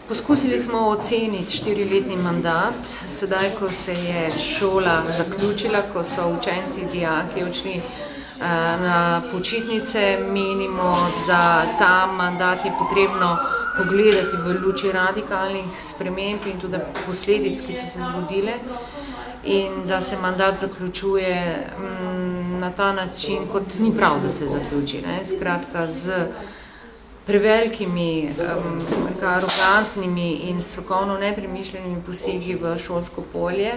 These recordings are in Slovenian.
Poskusili smo oceniti 4-letni mandat, sedaj, ko se je šola zaključila, ko so učenci, dijaki odšli na počitnice, menimo, da ta mandat je potrebno pogledati v luči radikalnih sprememb in tudi posledic, ki so se zgodile, in da se mandat zaključuje na ta način, kot ni prav, da se zaključi. Skratka, z prevelikimi, arogantnimi in strokovno nepremišljenimi posegi v šolsko polje,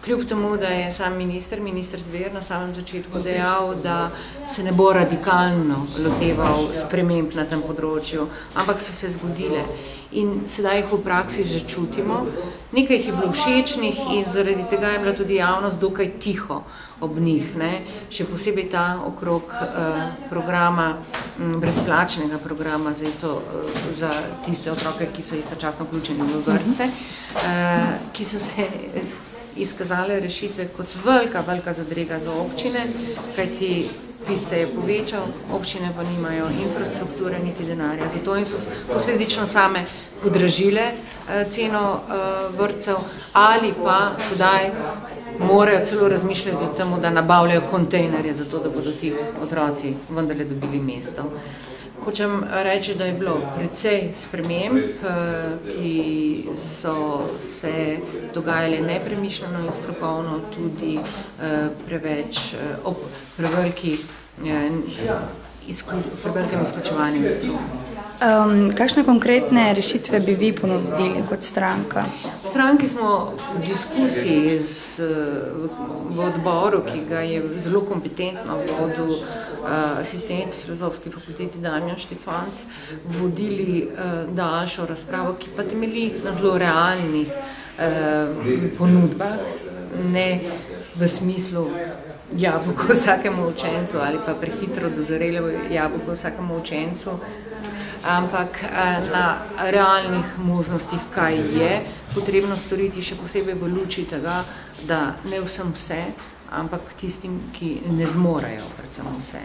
kljub temu, da je sam minister Zver na samem začetku dejal, da se ne bo radikalno loteval sprememb na tem področju, ampak so se zgodile. In sedaj jih v praksi že čutimo. Nekaj jih je bilo všečnih in zaradi tega je bila tudi javnost dokaj tiho ob njih. Še posebej ta okrog programa, brezplačnega programa za tiste otroke, ki so istočasno vključeni v vrtce, ki so se izkazale rešitve kot velika zadrega za občine, kajti PIS se je povečal, občine pa nimajo infrastrukture niti denarja. Zato in so posledično same podražile ceno vrtcev ali pa sedaj morajo celo razmišljati o tem, da nabavljajo kontejnerje, zato da bodo ti otroci vendarle dobili mesto. Hočem reči, da je bilo precej sprememb, ki so se dogajale nepremišljeno in strokovno, tudi ob prevelikem izključevanju stroke. Kakšne konkretne rešitve bi vi ponudili kot stranka? V stranki smo v diskusiji v odboru, ki ga je zelo kompetentno vodil asistent Filozofske fakultete Damjan Štefanc, vodili daljšo razpravo, ki pa temelji na zelo realnih ponudbah, ne v smislu jabolko vsakemu učencu ali pa prehitro dozorelo jabolko vsakemu učencu, ampak na realnih možnostih, kaj je potrebno storiti, še posebej v luči tega, da ne vsem vse, ampak tistim, ki ne zmorejo predvsem vse.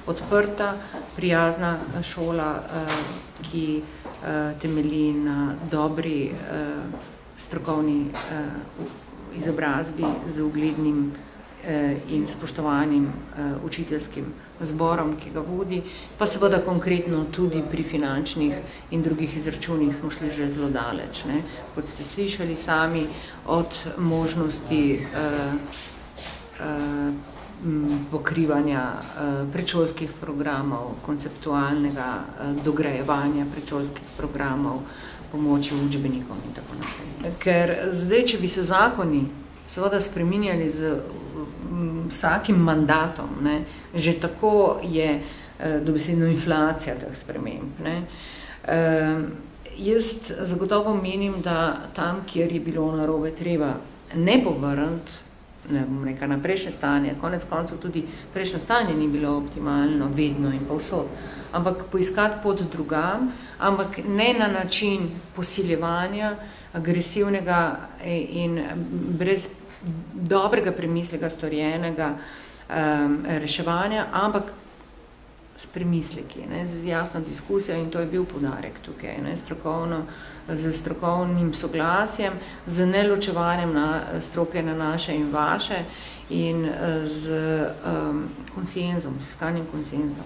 Odprta, prijazna šola, ki temelji na dobri strokovni izobrazbi z uglednim in spoštovanim učiteljskim zborom, ki ga vodi, pa seveda konkretno tudi pri finančnih in drugih izračunih smo šli že zelo daleč. Kot ste slišali sami, od možnosti pokrivanja predšolskih programov, konceptualnega dograjevanja predšolskih programov, pomoči učbenikom in tako naprej. Ker zdaj, če bi se zakoni seveda spreminjali z vsakim mandatom, že tako je dobesedno inflacija teh sprememb. Jaz zagotovo menim, da tam, kjer je bilo narobe treba ne povrniti, na prejšnje stanje, konec koncev tudi prejšnje stanje ni bilo optimalno vedno in povsod, ampak poiskati pot drugam, ampak ne na način posiljevanja, agresivnega in brez dobrega premislega storjenega reševanja, ampak s premisleki, z jasno diskusijo, in to je bil poudarek tukaj, z strokovnim soglasjem, z neločevanjem stroke na naše in vaše in z konsenzom, z iskanjem konsenza.